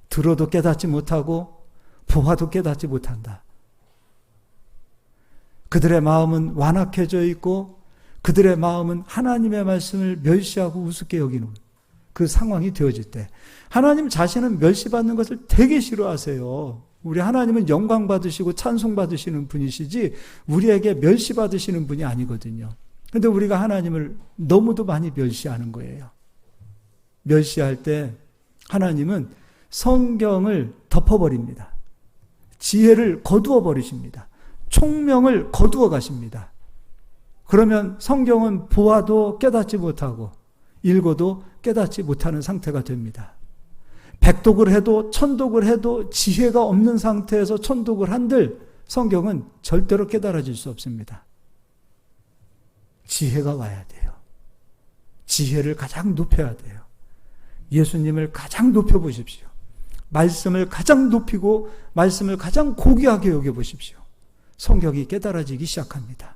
들어도 깨닫지 못하고 보아도 깨닫지 못한다. 그들의 마음은 완악해져 있고 그들의 마음은 하나님의 말씀을 멸시하고 우습게 여기는 그 상황이 되어질 때 하나님 자신은 멸시받는 것을 되게 싫어하세요. 우리 하나님은 영광 받으시고 찬송 받으시는 분이시지 우리에게 멸시 받으시는 분이 아니거든요. 그런데 우리가 하나님을 너무도 많이 멸시하는 거예요. 멸시할 때 하나님은 성경을 덮어버립니다. 지혜를 거두어 버리십니다. 총명을 거두어 가십니다. 그러면 성경은 보아도 깨닫지 못하고 읽어도 깨닫지 못하는 상태가 됩니다. 백독을 해도 천독을 해도 지혜가 없는 상태에서 천독을 한들 성경은 절대로 깨달아질 수 없습니다. 지혜가 와야 돼요. 지혜를 가장 높여야 돼요. 예수님을 가장 높여보십시오. 말씀을 가장 높이고 말씀을 가장 고귀하게 여겨보십시오. 성경이 깨달아지기 시작합니다.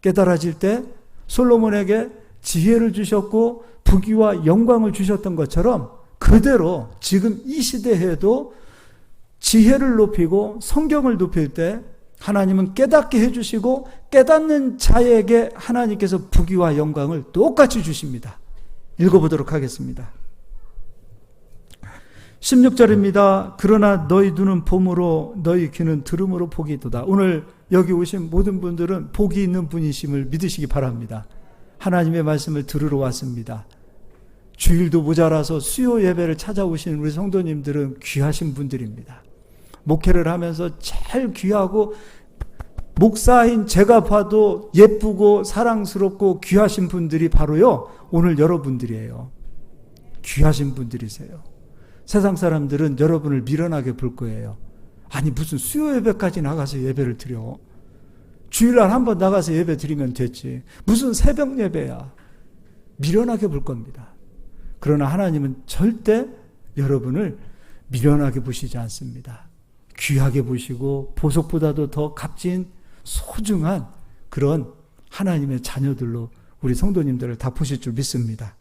깨달아질 때 솔로몬에게 지혜를 주셨고 부귀와 영광을 주셨던 것처럼 그대로 지금 이 시대에도 지혜를 높이고 성경을 높일 때 하나님은 깨닫게 해주시고 깨닫는 자에게 하나님께서 부귀와 영광을 똑같이 주십니다. 읽어보도록 하겠습니다. 16절입니다. 그러나 너희 눈은 봄으로 너희 귀는 들음으로 복이 있도다. 오늘 여기 오신 모든 분들은 복이 있는 분이심을 믿으시기 바랍니다. 하나님의 말씀을 들으러 왔습니다. 주일도 모자라서 수요 예배를 찾아오신 우리 성도님들은 귀하신 분들입니다. 목회를 하면서 제일 귀하고 목사인 제가 봐도 예쁘고 사랑스럽고 귀하신 분들이 바로요 오늘 여러분들이에요. 귀하신 분들이세요. 세상 사람들은 여러분을 미련하게 볼 거예요. 아니 무슨 수요 예배까지 나가서 예배를 드려. 주일날 한번 나가서 예배 드리면 됐지. 무슨 새벽 예배야. 미련하게 볼 겁니다. 그러나 하나님은 절대 여러분을 미련하게 보시지 않습니다. 귀하게 보시고 보석보다도 더 값진 소중한 그런 하나님의 자녀들로 우리 성도님들을 다 보실 줄 믿습니다.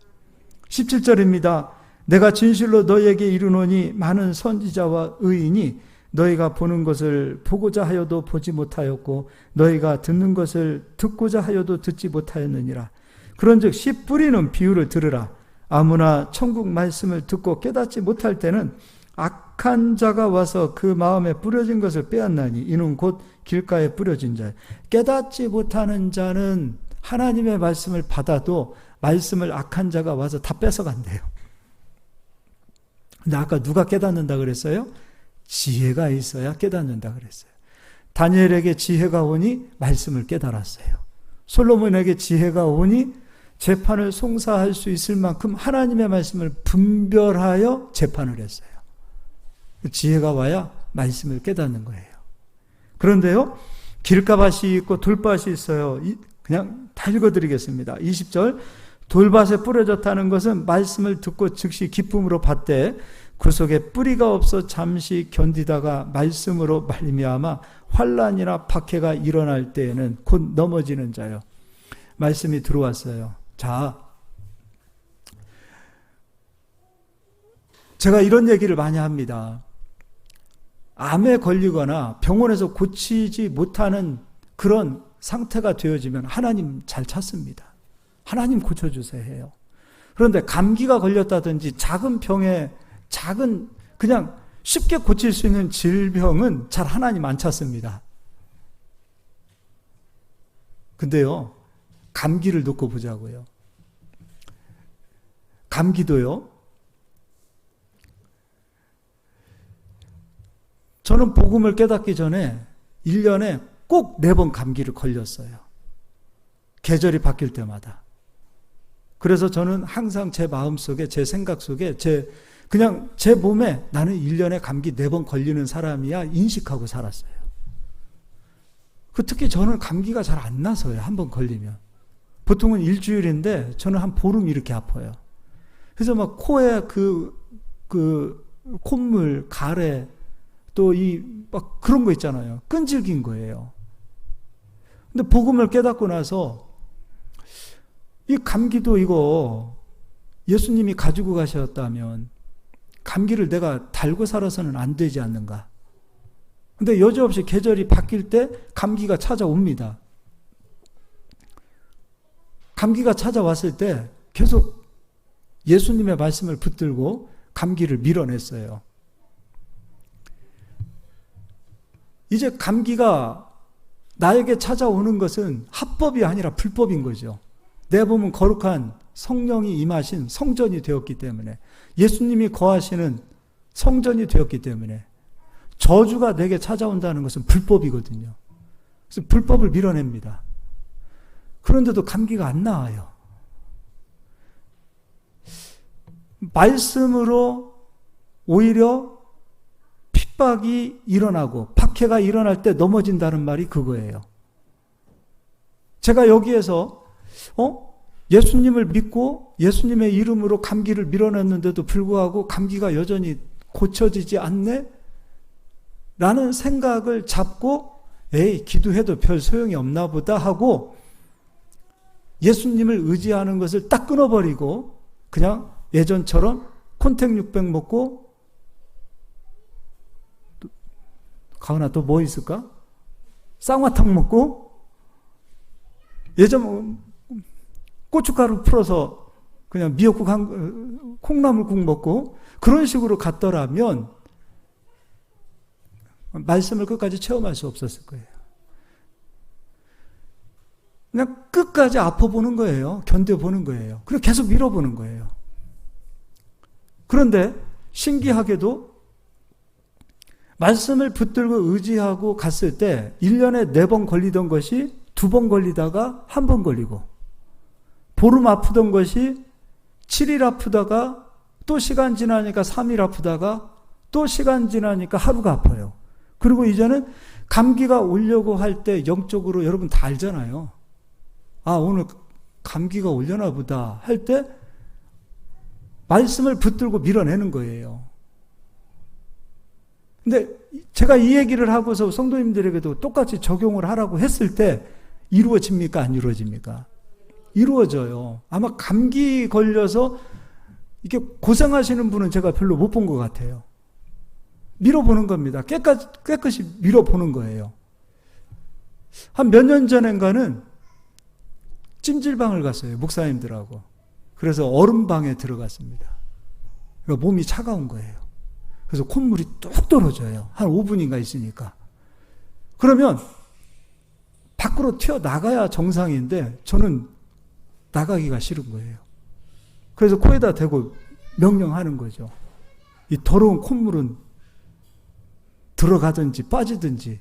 17절입니다. 내가 진실로 너희에게 이르노니 많은 선지자와 의인이 너희가 보는 것을 보고자 하여도 보지 못하였고 너희가 듣는 것을 듣고자 하여도 듣지 못하였느니라. 그런즉 씨 뿌리는 비유를 들으라. 아무나 천국 말씀을 듣고 깨닫지 못할 때는 악한 자가 와서 그 마음에 뿌려진 것을 빼앗나니 이는 곧 길가에 뿌려진 자예요. 깨닫지 못하는 자는 하나님의 말씀을 받아도 말씀을 악한 자가 와서 다 뺏어간대요. 근데 아까 누가 깨닫는다 그랬어요? 지혜가 있어야 깨닫는다 그랬어요. 다니엘에게 지혜가 오니 말씀을 깨달았어요. 솔로몬에게 지혜가 오니 재판을 송사할 수 있을 만큼 하나님의 말씀을 분별하여 재판을 했어요. 지혜가 와야 말씀을 깨닫는 거예요. 그런데요, 길가밭이 있고 돌밭이 있어요. 그냥 다 읽어드리겠습니다. 20절, 돌밭에 뿌려졌다는 것은 말씀을 듣고 즉시 기쁨으로 받되 그 속에 뿌리가 없어 잠시 견디다가 말씀으로 말미암아 환난이나 박해가 일어날 때에는 곧 넘어지는 자요. 말씀이 들어왔어요. 자, 제가 이런 얘기를 많이 합니다. 암에 걸리거나 병원에서 고치지 못하는 그런 상태가 되어지면 하나님 잘 찾습니다. 하나님 고쳐주세요 해요. 그런데 감기가 걸렸다든지 작은 병에 그냥 쉽게 고칠 수 있는 질병은 잘 하나님 안 찾습니다. 근데요, 감기를 놓고 보자고요. 감기도요, 저는 복음을 깨닫기 전에 1년에 꼭 4번 감기를 걸렸어요. 계절이 바뀔 때마다. 그래서 저는 항상 제 마음속에, 제 생각 속에, 그냥 제 몸에 나는 1년에 감기 4번 걸리는 사람이야 인식하고 살았어요. 특히 저는 감기가 잘 안 나서요. 한번 걸리면. 보통은 일주일인데 저는 한 보름 이렇게 아파요. 그래서 막 코에 콧물, 가래, 또 막 그런 거 있잖아요. 끈질긴 거예요. 근데 복음을 깨닫고 나서 이 감기도 이거 예수님이 가지고 가셨다면 감기를 내가 달고 살아서는 안 되지 않는가. 근데 여지없이 계절이 바뀔 때 감기가 찾아옵니다. 감기가 찾아왔을 때 계속 예수님의 말씀을 붙들고 감기를 밀어냈어요. 이제 감기가 나에게 찾아오는 것은 합법이 아니라 불법인 거죠. 내 몸은 거룩한 성령이 임하신 성전이 되었기 때문에, 예수님이 거하시는 성전이 되었기 때문에 저주가 내게 찾아온다는 것은 불법이거든요. 그래서 불법을 밀어냅니다. 그런데도 감기가 안 나아요. 말씀으로 오히려 핍박이 일어나고 박해가 일어날 때 넘어진다는 말이 그거예요. 제가 여기에서 예수님을 믿고 예수님의 이름으로 감기를 밀어냈는데도 불구하고 감기가 여전히 고쳐지지 않네? 라는 생각을 잡고 기도해도 별 소용이 없나 보다 하고 예수님을 의지하는 것을 딱 끊어버리고 그냥 예전처럼 콘택 600 먹고 가은아 또 뭐 있을까? 쌍화탕 먹고 예전 고춧가루 풀어서 그냥 미역국 콩나물국 먹고 그런 식으로 갔더라면 말씀을 끝까지 체험할 수 없었을 거예요. 그냥 끝까지 아파보는 거예요. 견뎌보는 거예요. 그리고 계속 밀어보는 거예요. 그런데 신기하게도 말씀을 붙들고 의지하고 갔을 때 1년에 4번 걸리던 것이 2번 걸리다가 1번 걸리고 보름 아프던 것이 7일 아프다가 또 시간 지나니까 3일 아프다가 또 시간 지나니까 하루가 아파요. 그리고 이제는 감기가 오려고 할 때 영적으로 여러분 다 알잖아요. 아, 오늘 감기가 오려나 보다 할 때 말씀을 붙들고 밀어내는 거예요. 근데 제가 이 얘기를 하고서 성도님들에게도 똑같이 적용을 하라고 했을 때 이루어집니까? 안 이루어집니까? 이루어져요. 아마 감기 걸려서 이렇게 고생하시는 분은 제가 별로 못 본 것 같아요. 밀어보는 겁니다. 깨끗이 밀어보는 거예요. 한 몇 년 전인가는 찜질방을 갔어요. 목사님들하고. 그래서 얼음방에 들어갔습니다. 그러니까 몸이 차가운 거예요. 그래서 콧물이 뚝 떨어져요. 한 5분인가 있으니까. 그러면 밖으로 튀어나가야 정상인데 저는 나가기가 싫은 거예요. 그래서 코에다 대고 명령하는 거죠. 이 더러운 콧물은 들어가든지 빠지든지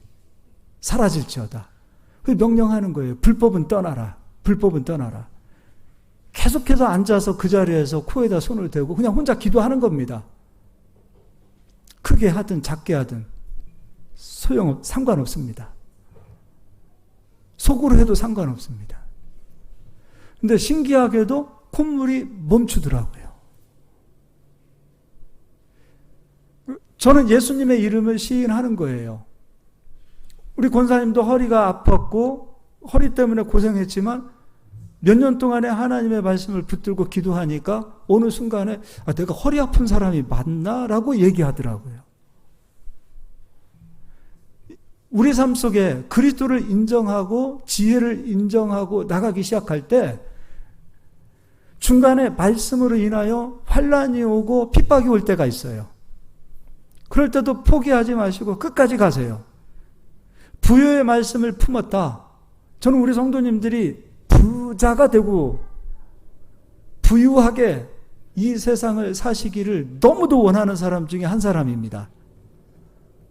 사라질지어다. 명령하는 거예요. 불법은 떠나라. 불법은 떠나라. 계속해서 앉아서 그 자리에서 코에다 손을 대고 그냥 혼자 기도하는 겁니다. 크게 하든 작게 하든 상관없습니다. 속으로 해도 상관없습니다. 근데 신기하게도 콧물이 멈추더라고요. 저는 예수님의 이름을 시인하는 거예요. 우리 권사님도 허리가 아팠고 허리 때문에 고생했지만 몇 년 동안에 하나님의 말씀을 붙들고 기도하니까 어느 순간에 내가 허리 아픈 사람이 맞나? 라고 얘기하더라고요. 우리 삶 속에 그리스도를 인정하고 지혜를 인정하고 나가기 시작할 때 중간에 말씀으로 인하여 환난이 오고 핍박이 올 때가 있어요. 그럴 때도 포기하지 마시고 끝까지 가세요. 부요의 말씀을 품었다. 저는 우리 성도님들이 부자가 되고 부유하게 이 세상을 사시기를 너무도 원하는 사람 중에 한 사람입니다.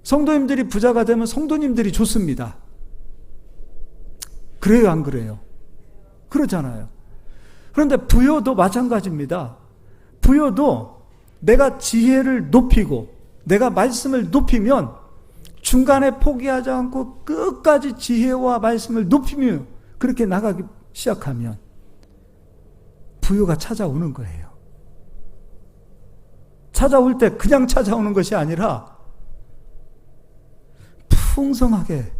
성도님들이 부자가 되면 성도님들이 좋습니다. 그래요, 안 그래요? 그렇잖아요. 그런데 부요도 마찬가지입니다. 부요도 내가 지혜를 높이고 내가 말씀을 높이면 중간에 포기하지 않고 끝까지 지혜와 말씀을 높이며 그렇게 나가기 시작하면 부요가 찾아오는 거예요. 찾아올 때 그냥 찾아오는 것이 아니라 풍성하게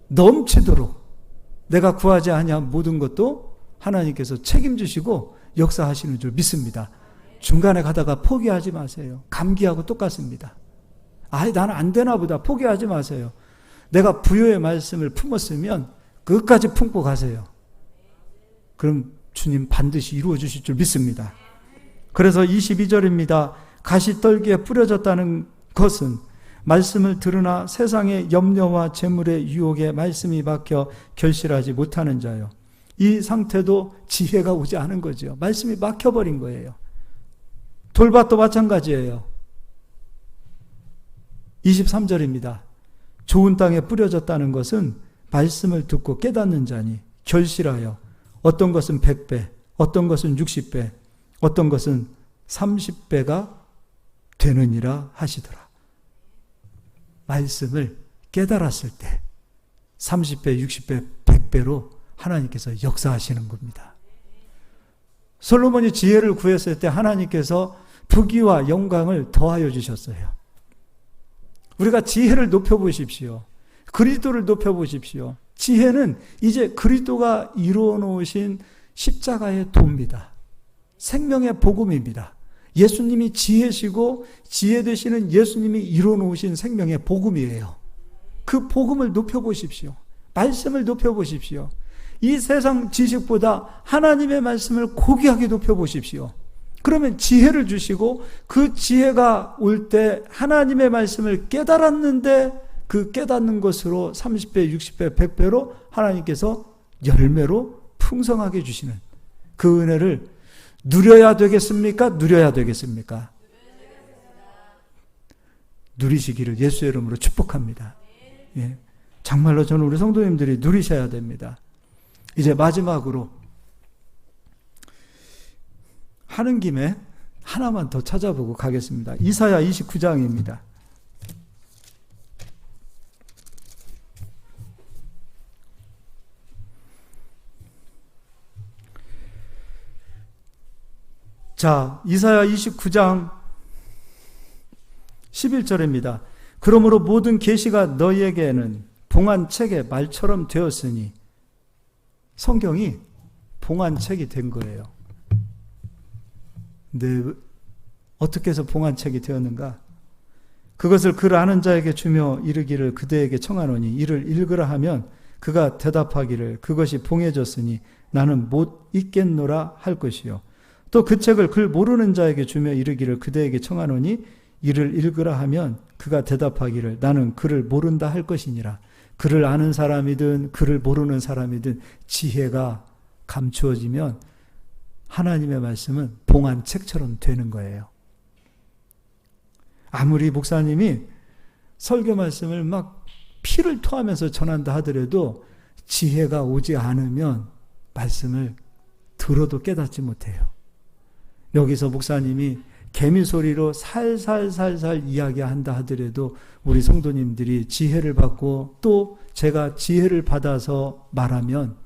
넘치도록 내가 구하지 아니한 모든 것도 하나님께서 책임지시고 역사하시는 줄 믿습니다. 중간에 가다가 포기하지 마세요. 감기하고 똑같습니다. 나는 안 되나 보다. 포기하지 마세요. 내가 부요의 말씀을 품었으면 끝까지 품고 가세요. 그럼 주님 반드시 이루어 주실 줄 믿습니다. 그래서 22절입니다. 가시떨기에 뿌려졌다는 것은 말씀을 들으나 세상의 염려와 재물의 유혹에 말씀이 막혀 결실하지 못하는 자요. 이 상태도 지혜가 오지 않은 거죠. 말씀이 막혀버린 거예요. 돌밭도 마찬가지예요. 23절입니다. 좋은 땅에 뿌려졌다는 것은 말씀을 듣고 깨닫는 자니 결실하여 어떤 것은 100배, 어떤 것은 60배, 어떤 것은 30배가 되느니라 하시더라. 말씀을 깨달았을 때 30배, 60배, 100배로 하나님께서 역사하시는 겁니다. 솔로몬이 지혜를 구했을 때 하나님께서 부귀와 영광을 더하여 주셨어요. 우리가 지혜를 높여보십시오. 그리스도를 높여보십시오. 지혜는 이제 그리스도가 이루어 놓으신 십자가의 도입니다. 생명의 복음입니다. 예수님이 지혜시고 지혜 되시는 예수님이 이루어 놓으신 생명의 복음이에요. 그 복음을 높여보십시오. 말씀을 높여보십시오. 이 세상 지식보다 하나님의 말씀을 고귀하게 높여보십시오. 그러면 지혜를 주시고 그 지혜가 올 때 하나님의 말씀을 깨달았는데 그 깨닫는 것으로 30배, 60배, 100배로 하나님께서 열매로 풍성하게 주시는 그 은혜를 누려야 되겠습니까? 누려야 되겠습니까? 누리시기를 예수의 이름으로 축복합니다. 예. 정말로 저는 우리 성도님들이 누리셔야 됩니다. 이제 마지막으로 하는 김에 하나만 더 찾아보고 가겠습니다. 이사야 29장입니다. 자, 이사야 29장 11절입니다. 그러므로 모든 계시가 너희에게는 봉안책의 말처럼 되었으니, 성경이 봉안책이 된 거예요. 근데 어떻게 해서 봉안책이 되었는가? 그것을 글 아는 자에게 주며 이르기를 그대에게 청하노니 이를 읽으라 하면 그가 대답하기를 그것이 봉해졌으니 나는 못 읽겠노라 할 것이요. 또 그 책을 글 모르는 자에게 주며 이르기를 그대에게 청하노니 이를 읽으라 하면 그가 대답하기를 나는 글을 모른다 할 것이니라. 글을 아는 사람이든 글을 모르는 사람이든 지혜가 감추어지면 하나님의 말씀은 봉안책처럼 되는 거예요. 아무리 목사님이 설교 말씀을 막 피를 토하면서 전한다 하더라도 지혜가 오지 않으면 말씀을 들어도 깨닫지 못해요. 여기서 목사님이 개미 소리로 살살살살 이야기한다 하더라도 우리 성도님들이 지혜를 받고 또 제가 지혜를 받아서 말하면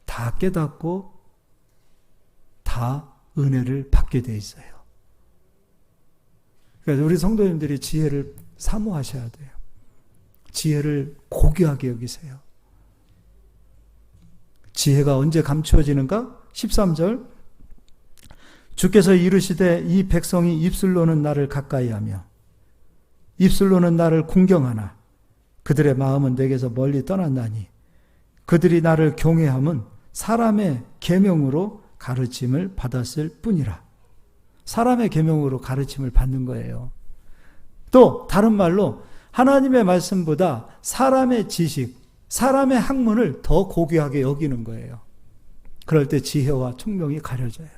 다 깨닫고 다 은혜를 받게 돼 있어요. 그래서 우리 성도님들이 지혜를 사모하셔야 돼요. 지혜를 고귀하게 여기세요. 지혜가 언제 감추어지는가? 13절 주께서 이르시되 이 백성이 입술로는 나를 가까이하며 입술로는 나를 공경하나 그들의 마음은 내게서 멀리 떠났나니 그들이 나를 경외함은 사람의 계명으로 가르침을 받았을 뿐이라. 사람의 계명으로 가르침을 받는 거예요. 또 다른 말로 하나님의 말씀보다 사람의 지식, 사람의 학문을 더 고귀하게 여기는 거예요. 그럴 때 지혜와 총명이 가려져요.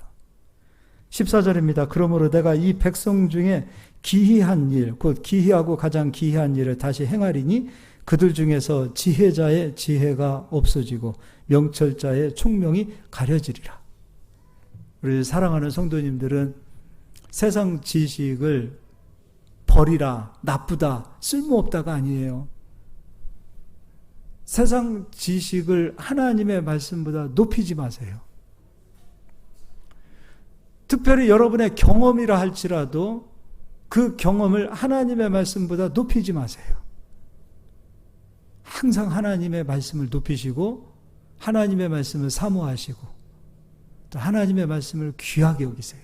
14절입니다. 그러므로 내가 이 백성 중에 기이한 일, 곧 기이하고 가장 기이한 일을 다시 행하리니 그들 중에서 지혜자의 지혜가 없어지고 명철자의 총명이 가려지리라. 우리 사랑하는 성도님들은 세상 지식을 버리라, 나쁘다, 쓸모없다가 아니에요. 세상 지식을 하나님의 말씀보다 높이지 마세요. 특별히 여러분의 경험이라 할지라도 그 경험을 하나님의 말씀보다 높이지 마세요. 항상 하나님의 말씀을 높이시고 하나님의 말씀을 사모하시고 또 하나님의 말씀을 귀하게 여기세요.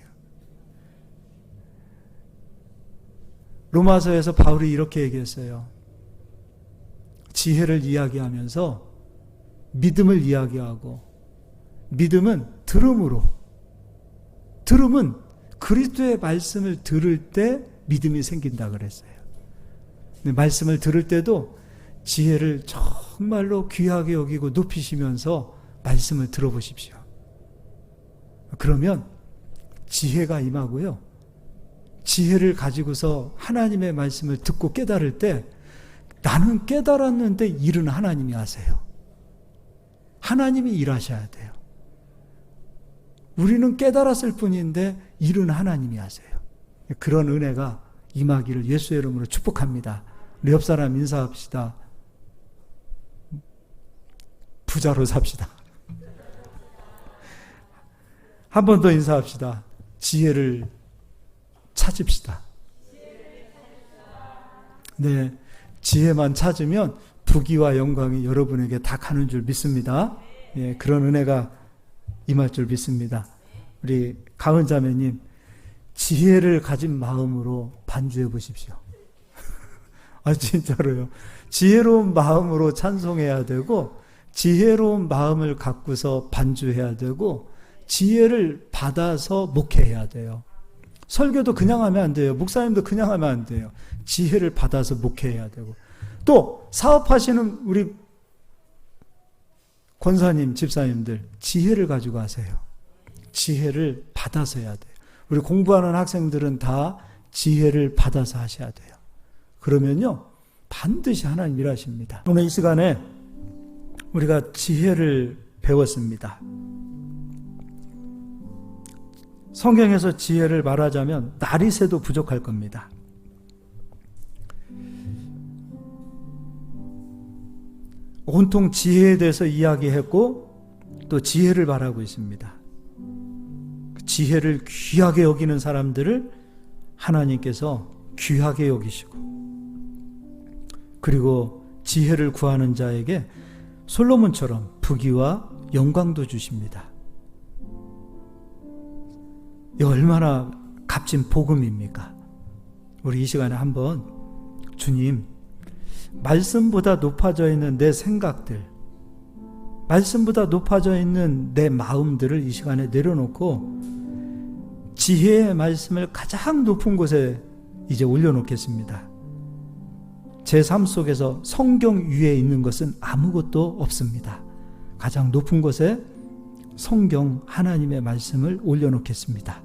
로마서에서 바울이 이렇게 얘기했어요. 지혜를 이야기하면서 믿음을 이야기하고, 믿음은 들음으로, 들음은 그리스도의 말씀을 들을 때 믿음이 생긴다 그랬어요. 근데 말씀을 들을 때도 지혜를 정말로 귀하게 여기고 높이시면서 말씀을 들어보십시오. 그러면 지혜가 임하고요. 지혜를 가지고서 하나님의 말씀을 듣고 깨달을 때 나는 깨달았는데 일은 하나님이 하세요. 하나님이 일하셔야 돼요. 우리는 깨달았을 뿐인데 일은 하나님이 하세요. 그런 은혜가 임하기를 예수의 이름으로 축복합니다. 우리 옆 사람 인사합시다. 부자로 삽시다. 한 번 더 인사합시다. 지혜를 찾읍시다. 네, 지혜만 찾으면 부귀와 영광이 여러분에게 다 가는 줄 믿습니다. 예, 그런 은혜가 임할 줄 믿습니다. 우리 가은 자매님, 지혜를 가진 마음으로 반주해 보십시오. 아, 진짜로요. 지혜로운 마음으로 찬송해야 되고, 지혜로운 마음을 갖고서 반주해야 되고, 지혜를 받아서 목회해야 돼요. 설교도 그냥 하면 안 돼요. 목사님도 그냥 하면 안 돼요. 지혜를 받아서 목회해야 되고, 또 사업하시는 우리 권사님, 집사님들, 지혜를 가지고 하세요. 지혜를 받아서 해야 돼요. 우리 공부하는 학생들은 다 지혜를 받아서 하셔야 돼요. 그러면요, 반드시 하나님 일하십니다. 오늘 이 시간에 우리가 지혜를 배웠습니다. 성경에서 지혜를 말하자면 날이 새도 부족할 겁니다. 온통 지혜에 대해서 이야기했고 또 지혜를 말하고 있습니다. 지혜를 귀하게 여기는 사람들을 하나님께서 귀하게 여기시고, 그리고 지혜를 구하는 자에게 솔로몬처럼 부귀와 영광도 주십니다. 이 얼마나 값진 복음입니까? 우리 이 시간에 한번 주님, 말씀보다 높아져 있는 내 생각들, 말씀보다 높아져 있는 내 마음들을 이 시간에 내려놓고 지혜의 말씀을 가장 높은 곳에 이제 올려놓겠습니다. 제 삶 속에서 성경 위에 있는 것은 아무것도 없습니다. 가장 높은 곳에 성경 하나님의 말씀을 올려놓겠습니다.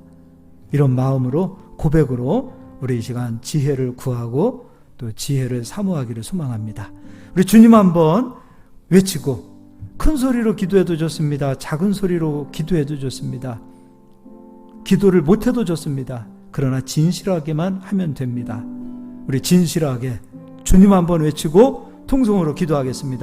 이런 마음으로, 고백으로 우리 이 시간 지혜를 구하고 또 지혜를 사모하기를 소망합니다. 우리 주님 한번 외치고, 큰 소리로 기도해도 좋습니다. 작은 소리로 기도해도 좋습니다. 기도를 못해도 좋습니다. 그러나 진실하게만 하면 됩니다. 우리 진실하게 주님 한번 외치고 통성으로 기도하겠습니다.